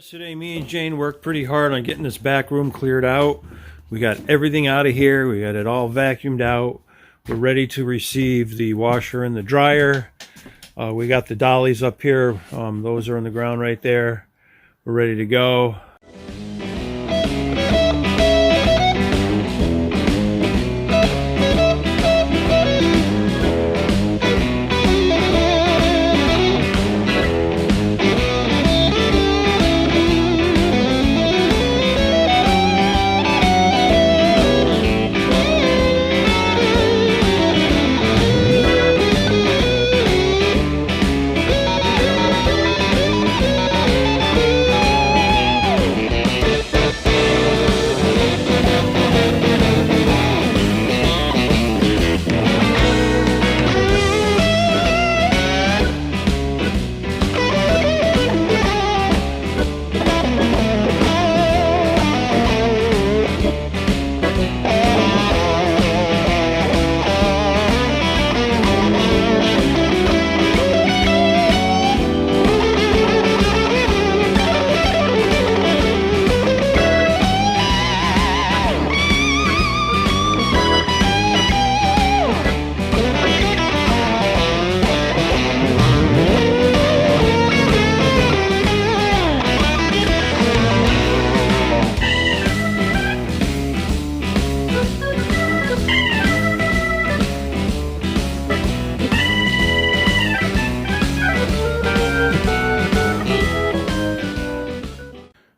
Yesterday, me and Jane worked pretty hard on getting this back room cleared out. We got everything out of here. We got it all vacuumed out. We're ready to receive the washer and the dryer. We got the dollies up here. Those are on the ground right there. We're ready to go.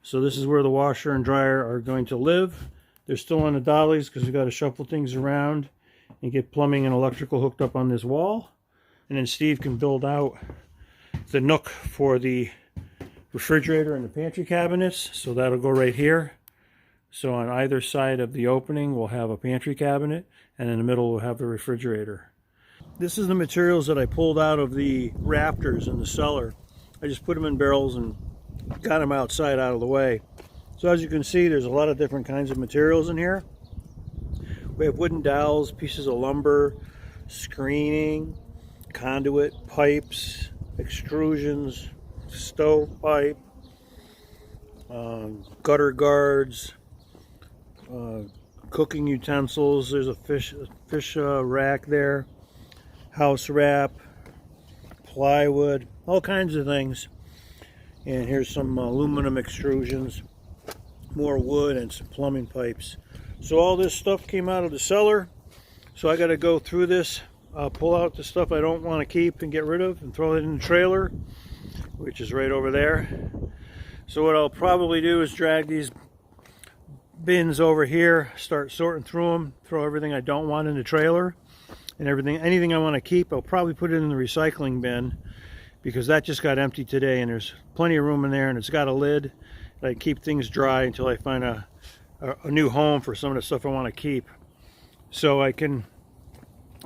So this is where the washer and dryer are going to live. They're still on the dollies because we got to shuffle things around and get plumbing and electrical hooked up on this wall. And then Steve can build out the nook for the refrigerator and the pantry cabinets. So that'll go right here. So on either side of the opening we'll have a pantry cabinet, and in the middle we'll have the refrigerator. This is the materials that I pulled out of the rafters in the cellar. I just put them in barrels and got them outside out of the way. So as you can see, there's a lot of different kinds of materials in here. We have wooden dowels, pieces of lumber, screening, conduit, pipes, extrusions, stovepipe, gutter guards, cooking utensils. There's a fish rack there, house wrap, plywood, all kinds of things. And here's some aluminum extrusions, more wood, and some plumbing pipes. So all this stuff came out of the cellar. So I got to go through this, pull out the stuff I don't want to keep and get rid of, and throw it in the trailer, which is right over there. So what I'll probably do is drag these bins over here, start sorting through them, throw everything I don't want in the trailer, and anything I want to keep, I'll probably put it in the recycling bin, because that just got empty today, and there's plenty of room in there, and it's got a lid. I keep things dry until I find a new home for some of the stuff I want to keep. So I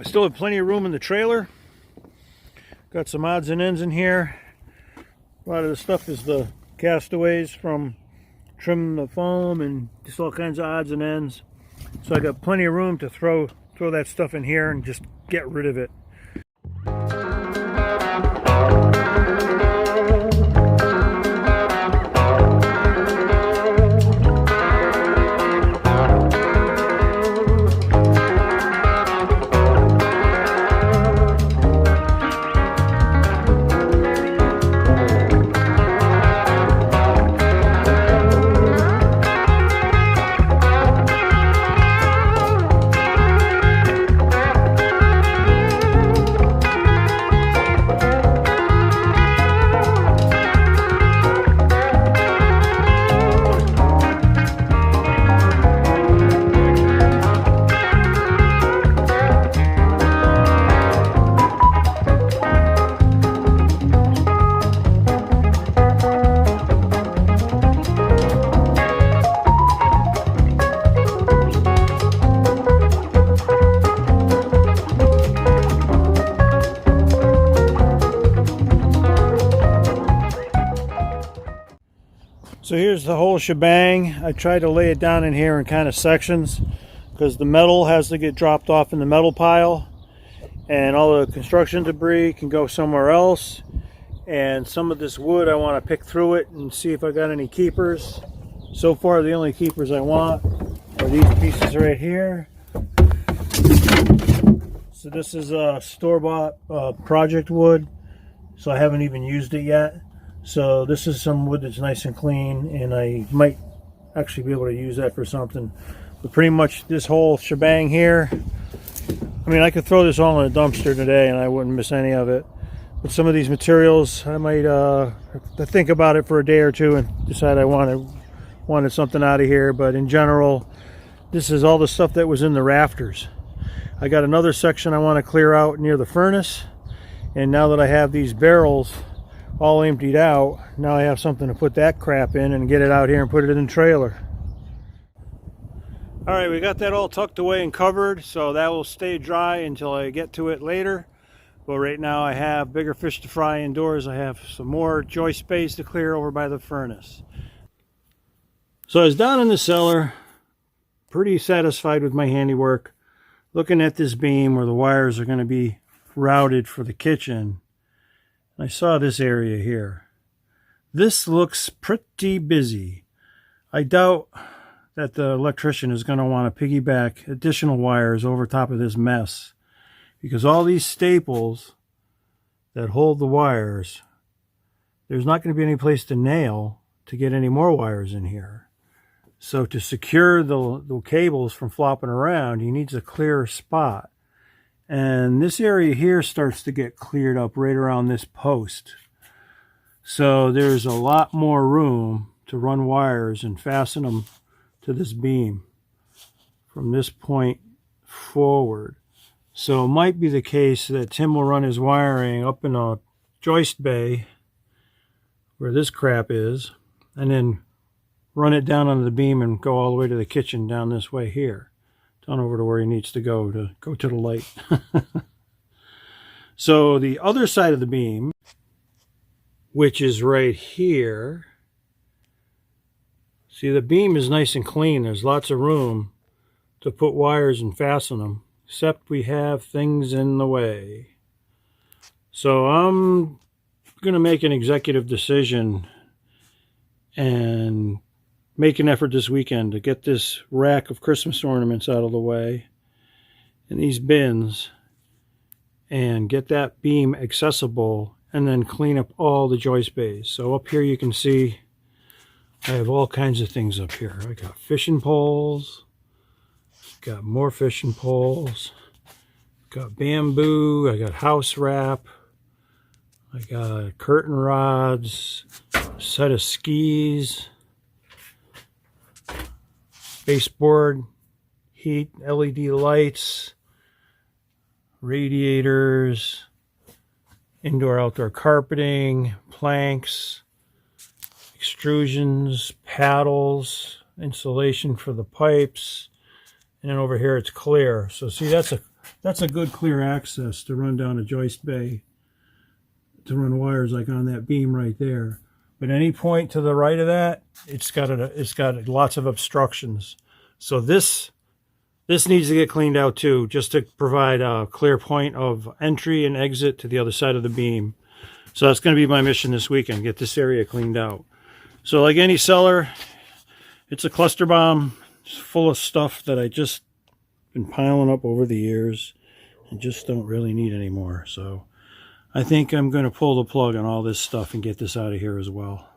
still have plenty of room in the trailer. Got some odds and ends in here. A lot of the stuff is the castaways from trimming the foam, and just all kinds of odds and ends. So I got plenty of room to throw that stuff in here and just get rid of it. So here's the whole shebang. I tried to lay it down in here in kind of sections because the metal has to get dropped off in the metal pile, and all the construction debris can go somewhere else, And some of this wood, I want to pick through it and see if I got any keepers. So far, the only keepers I want are these pieces right here. So this is a store-bought project wood, so I haven't even used it yet. So this is some wood that's nice and clean, and I might actually be able to use that for something. But pretty much this whole shebang here, I mean, I could throw this all in a dumpster today and I wouldn't miss any of it. But some of these materials, I might think about it for a day or two and decide I wanted something out of here. But in general, this is all the stuff that was in the rafters. I got another section I want to clear out near the furnace. And now that I have these barrels all emptied out, now I have something to put that crap in and get it out here and put it in the trailer. All right, we got that all tucked away and covered, so that will stay dry until I get to it later. But right now I have bigger fish to fry indoors. I have some more joist space to clear over by the furnace. So I was down in the cellar, pretty satisfied with my handiwork, looking at this beam where the wires are going to be routed for the kitchen. I saw this area here. This looks pretty busy. I doubt that the electrician is going to want to piggyback additional wires over top of this mess, because all these staples that hold the wires, there's not going to be any place to nail to get any more wires in here. So to secure the cables from flopping around, he needs a clear spot. And this area here starts to get cleared up right around this post. So there's a lot more room to run wires and fasten them to this beam from this point forward. So it might be the case that Tim will run his wiring up in a joist bay where this crap is, and then run it down onto the beam and go all the way to the kitchen down this way here, down over to where he needs to go to the light. So the other side of the beam, which is right here, see, the beam is nice and clean. There's lots of room to put wires and fasten them, except we have things in the way. So I'm going to make an executive decision and make an effort this weekend to get this rack of Christmas ornaments out of the way and these bins, and get that beam accessible, and then clean up all the joist bays. So up here you can see I have all kinds of things up here. I got fishing poles, got more fishing poles, got bamboo, I got house wrap, I got curtain rods, a set of skis, baseboard, heat, LED lights, radiators, indoor-outdoor carpeting, planks, extrusions, paddles, insulation for the pipes, and then over here it's clear. So see, that's a good clear access to run down a joist bay, to run wires like on that beam right there. But any point to the right of that, it's got lots of obstructions. So this needs to get cleaned out too, just to provide a clear point of entry and exit to the other side of the beam. So that's going to be my mission this weekend, get this area cleaned out. So like any cellar, it's a cluster bomb. It's full of stuff that I just been piling up over the years and just don't really need anymore. So I think I'm going to pull the plug on all this stuff and get this out of here as well.